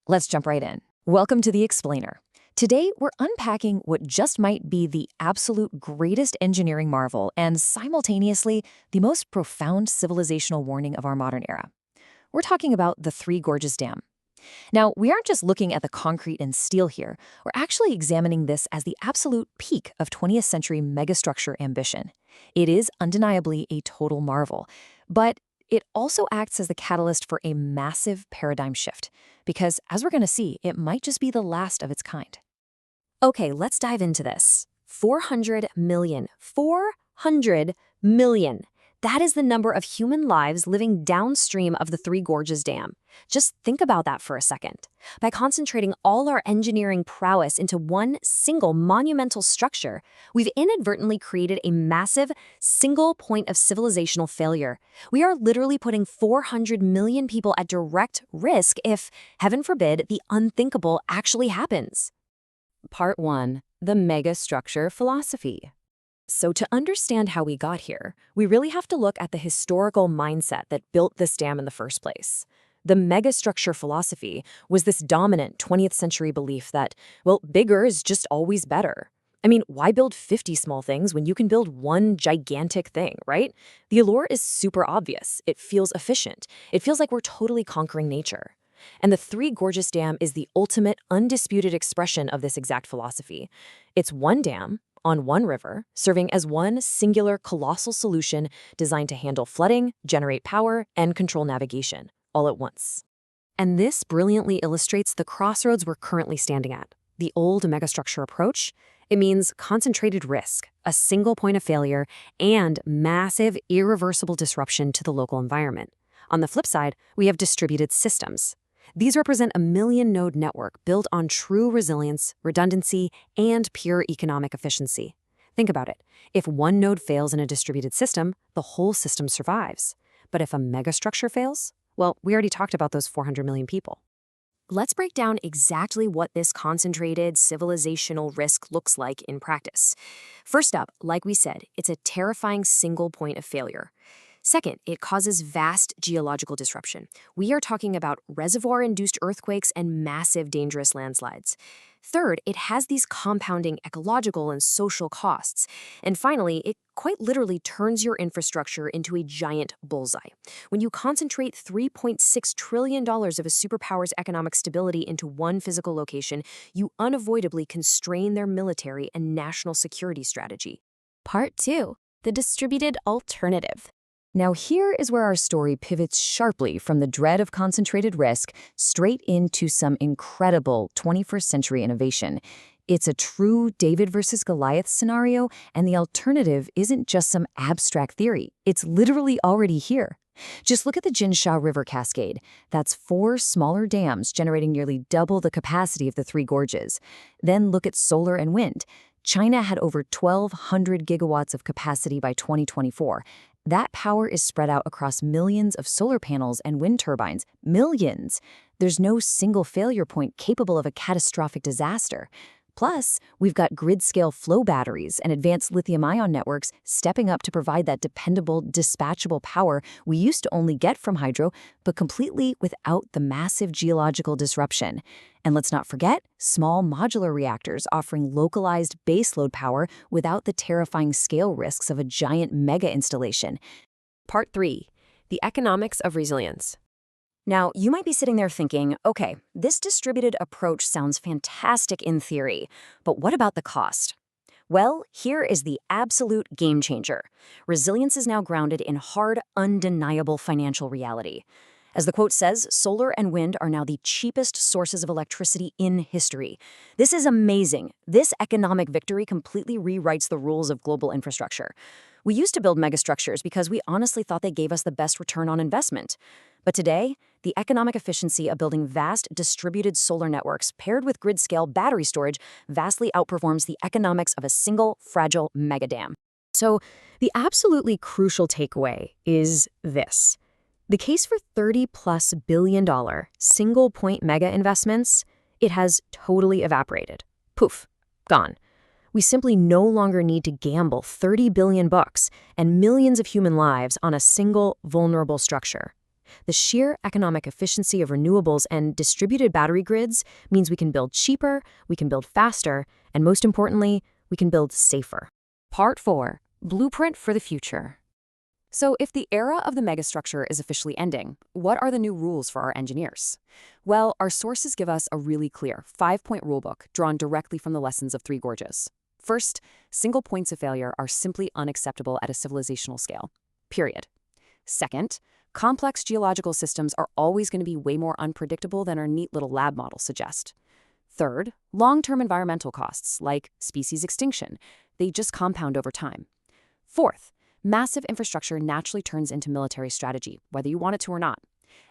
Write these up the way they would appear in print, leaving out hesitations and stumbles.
Let's jump right in. Welcome to The Explainer. Today, we're unpacking what just might be the absolute greatest engineering marvel and simultaneously the most profound civilizational warning of our modern era. We're talking about the Three Gorges Dam. Now, we aren't just looking at the concrete and steel here. We're actually examining this as the absolute peak of 20th century megastructure ambition. It is undeniably a total marvel, but it also acts as the catalyst for a massive paradigm shift, because as we're going to see, it might just be the last of its kind. Okay, let's dive into this. 400 million. 400 million. That is the number of human lives living downstream of the Three Gorges Dam. Just think about that for a second. By concentrating all our engineering prowess into one single monumental structure, we've inadvertently created a massive single point of civilizational failure. We are literally putting 400 million people at direct risk if, heaven forbid, the unthinkable actually happens. Part 1. The megastructure philosophy. So to understand how we got here, we really have to look at the historical mindset that built this dam in the first place. The megastructure philosophy was this dominant 20th century belief that, well, bigger is just always better. I mean, why build 50 small things when you can build one gigantic thing, right? The allure is super obvious. It feels efficient. It feels like we're totally conquering nature. And the Three Gorges Dam is the ultimate, undisputed expression of this exact philosophy. It's one dam on one river, serving as one singular colossal solution designed to handle flooding, generate power, and control navigation, all at once. And this brilliantly illustrates the crossroads we're currently standing at. The old megastructure approach, it means concentrated risk, a single point of failure, and massive, irreversible disruption to the local environment. On the flip side, we have distributed systems. These represent a million-node network built on true resilience, redundancy, and pure economic efficiency. Think about it. If one node fails in a distributed system, the whole system survives. But if a megastructure fails, well, we already talked about those 400 million people. Let's break down exactly what this concentrated civilizational risk looks like in practice. First up, like we said, it's a terrifying single point of failure. Second, it causes vast geological disruption. We are talking about reservoir-induced earthquakes and massive dangerous landslides. Third, it has these compounding ecological and social costs. And finally, it quite literally turns your infrastructure into a giant bullseye. When you concentrate $3.6 trillion of a superpower's economic stability into one physical location, you unavoidably constrain their military and national security strategy. Part 2. The distributed alternative. Now here is where our story pivots sharply from the dread of concentrated risk straight into some incredible 21st century innovation. It's a true David versus Goliath scenario, and the alternative isn't just some abstract theory. It's literally already here. Just look at the Jinsha River Cascade. That's 4 smaller dams generating nearly double the capacity of the Three Gorges. Then look at solar and wind. China had over 1,200 gigawatts of capacity by 2024. That power is spread out across millions of solar panels and wind turbines. Millions! There's no single failure point capable of a catastrophic disaster. Plus, we've got grid-scale flow batteries and advanced lithium-ion networks stepping up to provide that dependable, dispatchable power we used to only get from hydro, but completely without the massive geological disruption. And let's not forget small modular reactors offering localized baseload power without the terrifying scale risks of a giant mega installation. Part 3. The economics of resilience. Now, you might be sitting there thinking, okay, this distributed approach sounds fantastic in theory, but what about the cost? Well, here is the absolute game changer. Resilience is now grounded in hard, undeniable financial reality. As the quote says, solar and wind are now the cheapest sources of electricity in history. This is amazing. This economic victory completely rewrites the rules of global infrastructure. We used to build megastructures because we honestly thought they gave us the best return on investment. But today, the economic efficiency of building vast distributed solar networks paired with grid-scale battery storage vastly outperforms the economics of a single fragile megadam. So the absolutely crucial takeaway is this. The case for $30+ billion single-point mega investments, it has totally evaporated. Poof, gone. We simply no longer need to gamble $30 billion and millions of human lives on a single vulnerable structure. The sheer economic efficiency of renewables and distributed battery grids means we can build cheaper, we can build faster, and most importantly, we can build safer. Part 4. Blueprint for the future. So if the era of the megastructure is officially ending, what are the new rules for our engineers? Well, our sources give us a really clear 5-point rulebook drawn directly from the lessons of Three Gorges. First, single points of failure are simply unacceptable at a civilizational scale. Period. Second, complex geological systems are always going to be way more unpredictable than our neat little lab models suggest. Third, long-term environmental costs, like species extinction, they just compound over time. Fourth, massive infrastructure naturally turns into military strategy, whether you want it to or not.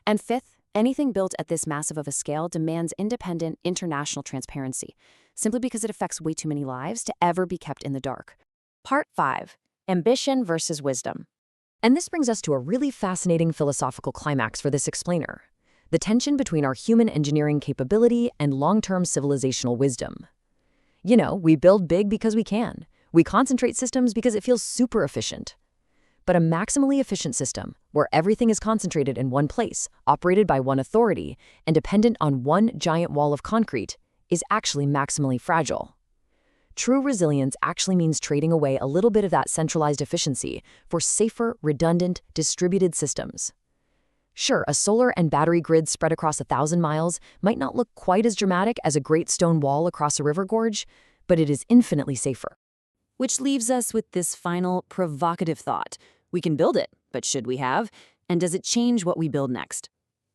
And fifth, anything built at this massive of a scale demands independent international transparency, simply because it affects way too many lives to ever be kept in the dark. Part 5. Ambition versus wisdom. And this brings us to a really fascinating philosophical climax for this explainer: the tension between our human engineering capability and long-term civilizational wisdom. You know, we build big because we can. We concentrate systems because it feels super efficient. But a maximally efficient system, where everything is concentrated in one place, operated by one authority, and dependent on one giant wall of concrete, is actually maximally fragile. True resilience actually means trading away a little bit of that centralized efficiency for safer, redundant, distributed systems. Sure, a solar and battery grid spread across 1,000 miles might not look quite as dramatic as a great stone wall across a river gorge, but it is infinitely safer. Which leaves us with this final provocative thought. We can build it, but should we have? And does it change what we build next?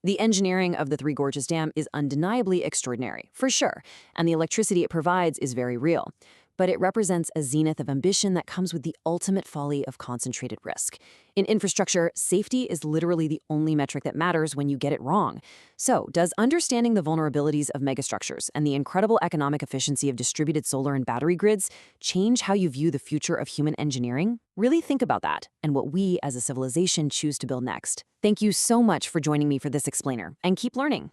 The engineering of the Three Gorges Dam is undeniably extraordinary, for sure, and the electricity it provides is very real. But it represents a zenith of ambition that comes with the ultimate folly of concentrated risk. In infrastructure, safety is literally the only metric that matters when you get it wrong. So, does understanding the vulnerabilities of megastructures and the incredible economic efficiency of distributed solar and battery grids change how you view the future of human engineering? Really think about that and what we as a civilization choose to build next. Thank you so much for joining me for this explainer, and keep learning.